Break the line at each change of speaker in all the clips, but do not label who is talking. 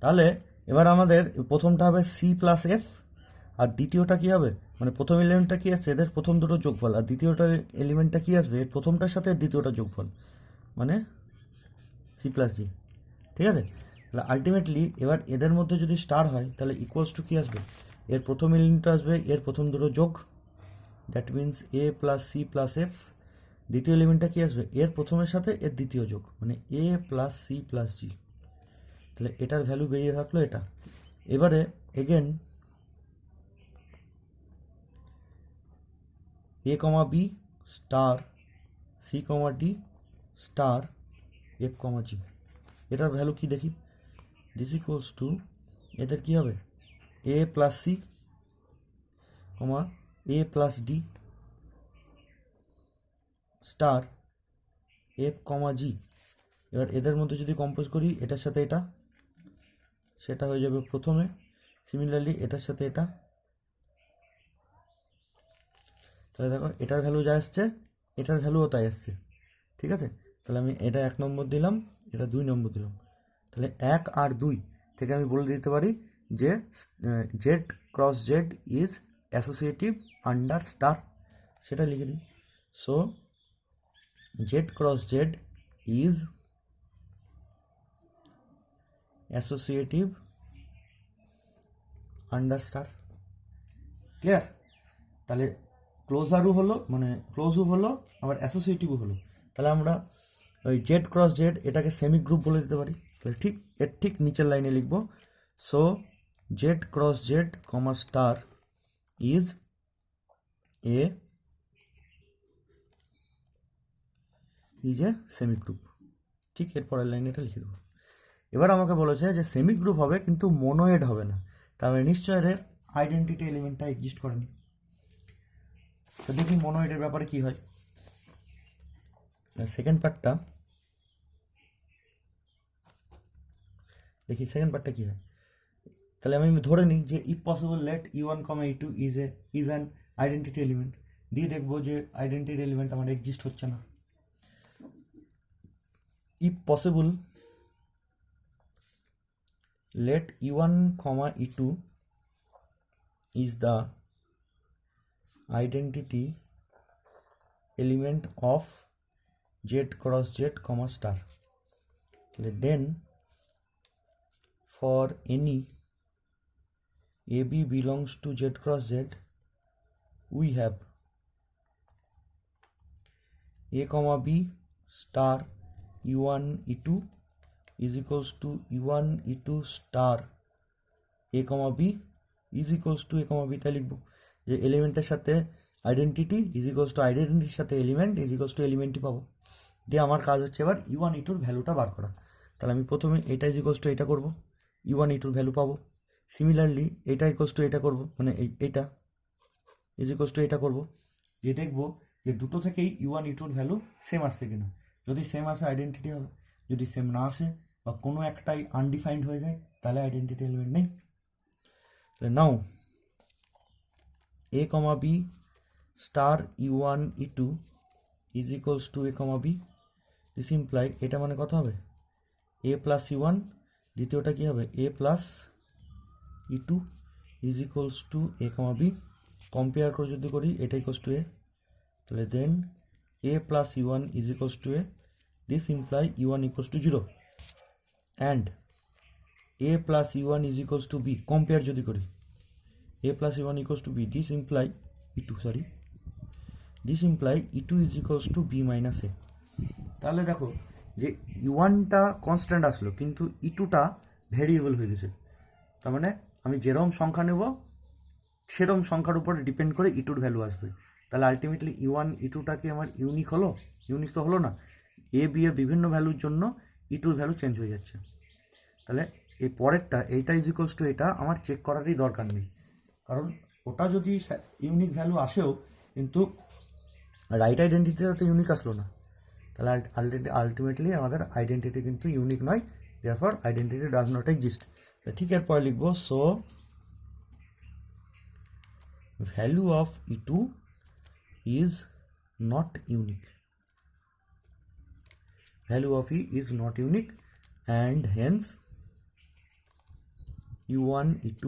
তাহলে এবার আমাদের প্রথমটা হবে সি প্লাস এফ, আর দ্বিতীয়টা কি হবে, মানে প্রথম এলিমেন্টটা কি আসছে এদের প্রথম দুটো যোগফল, আর দ্বিতীয়টা এলিমেন্টটা কি আসবে এর প্রথমটার সাথে দ্বিতীয়টা যোগফল, মানে সি প্লাস জি। ঠিক আছে, তাহলে আলটিমেটলি এবার এদের মধ্যে যদি স্টার হয় তাহলে ইকুয়ালস টু কী আসবে, এর প্রথম এলিমেন্টটা আসবে এর প্রথম দুটো যোগ, that means A plus C plus F. দ্বিতীয় এলিমেন্টটা কি আসবে এর প্রথমের সাথে এর দ্বিতীয় যোগ, মানে এ প্লাস সি প্লাস জি। তাহলে এটার ভ্যালু বেরিয়ে থাকলো এটা। এবারে এগেন এ comma b star c comma d star f comma জি, এটার ভ্যালু কি দেখি, দিস ইকুয়ালস টু এদের কি হবে এ প্লাস সি কমা এ plus D star f comma জি। এবার এদের মধ্যে যদি কম্পোজ করি এটার সাথে এটা, সেটা হয়ে যাবে প্রথমে, সিমিলারলি এটার সাথে এটা। তাহলে দেখো এটার ভ্যালু যা আসছে এটার ভ্যালুও তাই আসছে। ঠিক আছে, তাহলে আমি এটা 1 নম্বর দিলাম, এটা 2 নম্বর দিলাম। তাহলে 1 আর 2 থেকে আমি বলে দিতে পারি যে Z cross Z is associative under star, সেটা লিখে দিই। So Z cross Z is associative under star. Clear? তাহলে ক্লোজারও হলো, মানে ক্লোজও হলো, আবার অ্যাসোসিয়েটিভও হলো। তাহলে আমরা ওই জেড ক্রস জেড এটাকে সেমি গ্রুপ বলে দিতে পারি। তাহলে ঠিক এর ঠিক নিচের লাইনে লিখবো, so Z cross Z comma star is A semi group. ঠিক এর পরের লাইনে এটা লিখে দেবো। এবার আমাকে বলেছে যে সেমি গ্রুপ হবে কিন্তু মোনোয়েড হবে না, তাহলে নিশ্চয় এর আইডেন্টিটি এলিমেন্টটা এক্সিস্ট করেনি। তো দেখি মোনোয়েডের ব্যাপারে কি হয়। সেকেন্ড পার্টটা দেখি, সেকেন্ড পার্টটা কী হয়। তাহলে আমি ধরে নিই যে if possible let E1, E2 is an identity element, দিয়ে দেখবো যে আইডেন্টিটি এলিমেন্ট আমার এক্সিস্ট হচ্ছে না। If possible let E1, E2 is the identity element of Z cross Z, star. Then for any AB belongs to Z cross Z, we have A comma B star E1, E2 is equals to E1, E2 star A comma B is equals to A comma B। তাই লিখবো যে এলিমেন্টের সাথে identity is equals two আইডেন্টিটির সাথে element is equals two এলিমেন্টই পাবো। দিয়ে আমার কাজ হচ্ছে এবার E1, E2 ভ্যালুটা বার করা। তাহলে আমি প্রথমে এটা ইজ ইকুয়ালস টু এটা করবো, E1, E2 ভ্যালু পাবো। সিমিলারলি এটা ইকুয়ালস টু এটা করবো, মানে এইটা ইজ ইকুয়ালস টু এটা করবো। দিয়ে দেখবো যে দুটো থেকেই E1, E2 ভ্যালু সেম আসছে কিনা। যদি সেম আসে আইডেন্টিটি হবে, যদি সেম না আসে বা কোনো একটাই আনডিফাইন্ড হয়ে যায় তাহলে আইডেন্টিটি এলিমেন্ট নেই। নাও A comma B star E1, E2 is equals to A comma B, this imply এটা মানে কত হবে A plus E1, দ্বিতীয়টা কি হবে A plus E2 is equals to A comma B। Compare করে যদি করি এটা ইকুয়ালস টু A, তাহলে দেন A plus E1 is equals to A, this imply E1 equals to 0 and A plus E1 is equals to B। Compare যদি করি A plus E1 equals to B, this imply E2 is equals to B minus A। তাহলে দেখো যে E1টা constant আসলো কিন্তু E2টা variable হয়ে গেছে। তার মানে আমি যেরকম সংখ্যা নেব সেরকম সংখ্যার উপরে ডিপেন্ড করে E2র ভ্যালু আসবে। তাহলে আলটিমেটলি E1, E2টাকে আমার ইউনিক হলো, ইউনিক তো হলো না, A B এর বিভিন্ন ভ্যালুর জন্য E2র ভ্যালু চেঞ্জ হয়ে যাচ্ছে। তাহলে এই পরেরটা এইটা ইজ ইকুয়ালস টু এটা আমার চেক করারই দরকার নেই, কারণ ওটা যদি ইউনিক ভ্যালু আসেও কিন্তু রাইট আইডেন্টিটিটা তো ইউনিক আসলো না। তাহলে আলটিমেটলি আমাদের আইডেন্টিটি কিন্তু ইউনিক নয়, therefore identity does not exist. ঠিক এরপরে লিখবো so value of E2 is not unique, value of E is not unique and hence u1 e2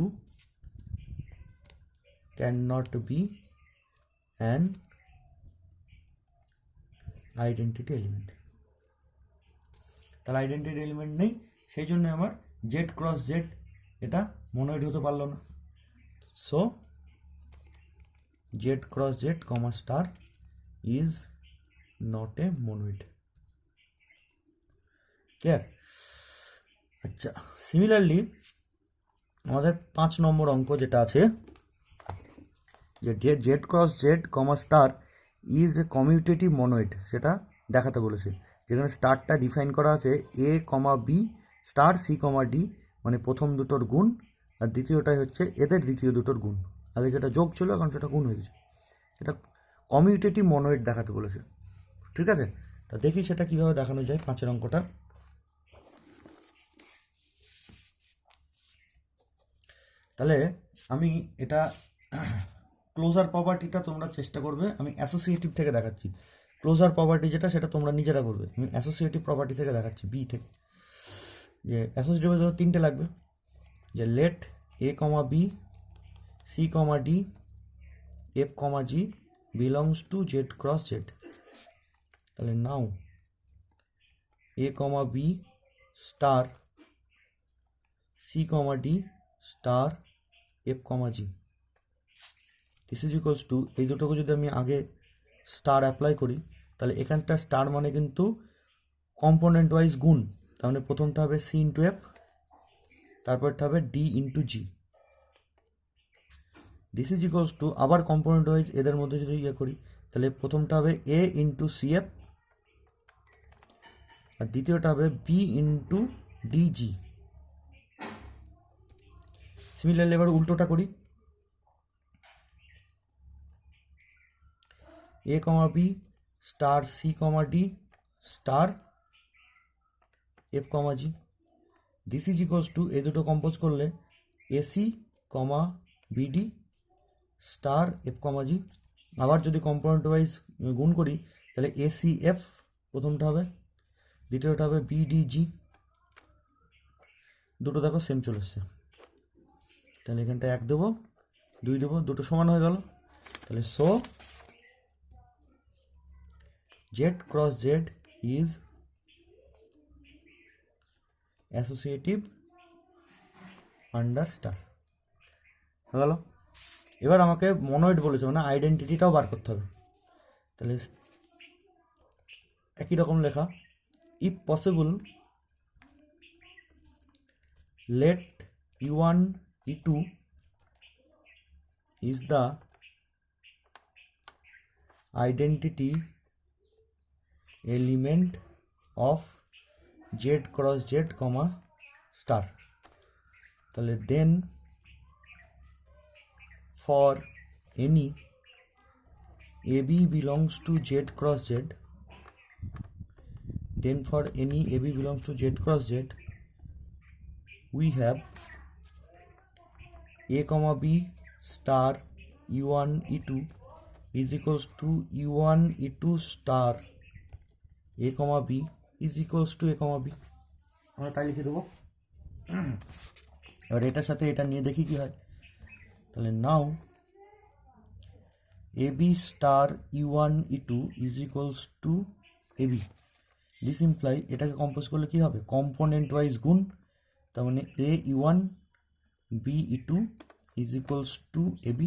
cannot be an identity element. তাহলে আইডেন্টিটি এলিমেন্ট নেই, সেই জন্য আমার জেড ক্রস জেড এটা মনোয়েড হতে পারলো না। So Z cross Z comma star is not a monoid. Clear? আচ্ছা, সিমিলারলি আমাদের 5 নম্বর অঙ্ক যেটা আছে, যে Z cross Z comma star is a commutative monoid, সেটা দেখাতে বলেছে। যেখানে স্টারটা ডিফাইন করা আছে a comma b star c comma d, মানে প্রথম দুটোর গুণ, আর দ্বিতীয়টাই হচ্ছে এদের দ্বিতীয় দুটোর গুণ। আগে যেটা যোগ ছিল এখন সেটা গুণ হয়ে গেছে। এটা কমিউটেটিভ মনোয়েড দেখাতে বলেছে। ঠিক আছে, তা দেখি সেটা কীভাবে দেখানো যায় 5 অঙ্কটা। তাহলে আমি এটা ক্লোজার প্রপার্টিটা তোমরা চেষ্টা করবে, আমি অ্যাসোসিয়েটিভ থেকে দেখাচ্ছি। ক্লোজার প্রপার্টি যেটা সেটা তোমরা নিজেরা করবে, আমি অ্যাসোসিয়েটিভ প্রপার্টি থেকে দেখাচ্ছি, বি থেকে। যে অ্যাসোসিয়েটিভ 3টে লাগবে, যে let a comma b c comma d f comma g belongs to Z cross Z. তাহলে now a comma b star c comma d star f comma g, this is equals to, এই দুটোকে যদি আমি আগে star apply করি, তাহলে এখানটা star মানে কিন্তু কম্পোনেন্ট ওয়াইজ গুণ। তার মানে প্রথমটা হবে সি ইন্টু এফ, তারপরটা হবে d into g. This is equals to, আবার কম্পোনেন্ট ওয়াইজ এদের মধ্যে যদি ইয়ে করি, তাহলে প্রথমটা হবে এ ইন্টু সি এফ, আর দ্বিতীয়টা হবে বি ইন্টু ডিজি। সিমিলারলি এবার উল্টোটা করি, a comma b star c comma d star f comma g. This is equals to, এই দুটো কম্পোজ করলে a c comma b d star f comma g. আবার যদি কম্পোনেন্ট ওয়াইজ গুণ করি, তাহলে এসি এফ প্রথমটা হবে, দ্বিতীয়টা হবে বিডিজি। দুটো দেখো সেম চলে এসছে, তাহলে এখানটা 1 দেবো 2 দেবো, দুটো সমান হয়ে গেল। তাহলে so Z cross Z is associative under star হয়ে গেল। এবার আমাকে মনোয়েড বলেছে, মানে আইডেন্টিটিটাও বার করতে হবে। তাহলে একই রকম লেখা, if possible let u1 e2 is the identity element of z cross z comma star। তাহলে then for any ab belongs to z cross z, then for any ab belongs to z cross z we have a comma b star u1 e2 is equals to u1 e2 star a comma b is equals to a comma b। আমরা তাই লিখে দেবো। এবার এটার সাথে এটা নিয়ে দেখি কি হয়। তাহলে নাও ab star u1 e2 is equals to ab, this imply এটাকে কম্পোজ করলে কি হবে, কম্পোনেন্ট ওয়াইজ গুণ। তার মানে a e1 b e2 is equals to ab.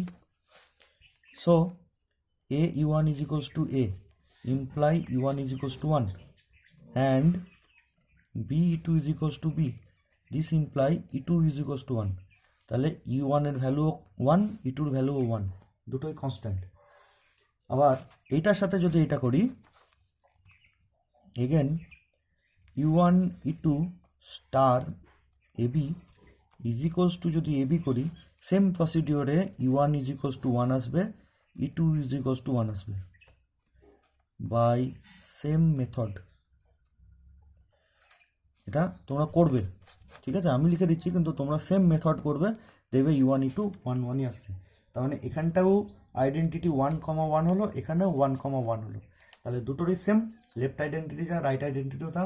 So a e1 is equals to a, imply e1 is equals to 1, and b e2 is equals to b, this imply e2 is equals to 1. তাহলে e1 এর value 1, e2 এর value 1, দুটোই constant. আবার এইটার সাথে যদি এটা করি, again u1 e2 star ab is equals to, যদি ab করি সেম প্রসিডিওরে u1 ইজ ইকুয়ালস টু 1 আসবে, e2 ইজ ইকুয়ালস টু 1 আসবে, বাই সেম মেথড। এটা তোমরা করবে, ঠিক আছে, আমি লিখে দিচ্ছি, কিন্তু তোমরা সেম মেথড করবে, দেখবে u1 e2 1 1ই আসছে। তার মানে এখানটাও আইডেন্টিটি 1,1 হলো, এখানেও 1,1 হলো। তাহলে দুটোরই সেম, লেফট আইডেন্টিটি যা রাইট আইডেন্টিটিও তা,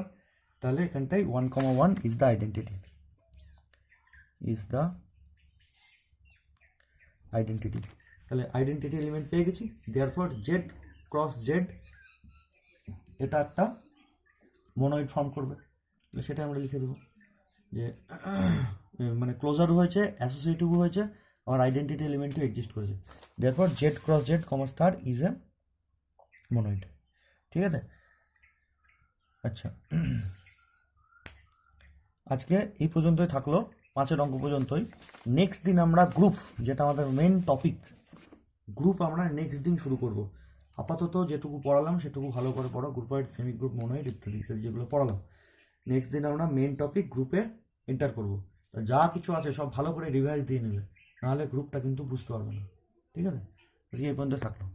তাহলে এখানটাই 1,1 is the identity. Is the identity. তাহলে আইডেন্টিটি এলিমেন্ট পেয়ে গেছি। দেয়ারফর জেড ক্রস জেড এটা একটা মনোয়েড ফর্ম করবে, তাহলে সেটা আমরা লিখে দেবো যে মানে ক্লোজারও হয়েছে, অ্যাসোসিয়েটিভও হয়েছে, আমার আইডেন্টিটি এলিমেন্টও এক্সিস্ট করেছে। Therefore Z cross Z comma star is a monoid. ঠিক আছে, আচ্ছা আজকে এই পর্যন্তই থাকলো, 5 অঙ্ক পর্যন্তই। নেক্সট দিন আমরা গ্রুপ, যেটা আমাদের মেন টপিক, গ্রুপ আমরা নেক্সট দিন শুরু করব। আপাতত যেটুকু পড়ালাম সেটুকু ভালো করে পড়ো, গ্রুপয়েড, সেমি গ্রুপ, মনোয়েড ইত্যাদি ইত্যাদি যেগুলো পড়ালাম। নেক্সট দিন আমরা মেন টপিক গ্রুপে এন্টার করব। যা কিছু আছে সব ভালো করে রিভাইজ দিয়ে নেবে, নাহলে গ্রুপটা কিন্তু বুঝতে পারবে না। ঠিক আছে, আজকে এই পর্যন্ত থাকলো।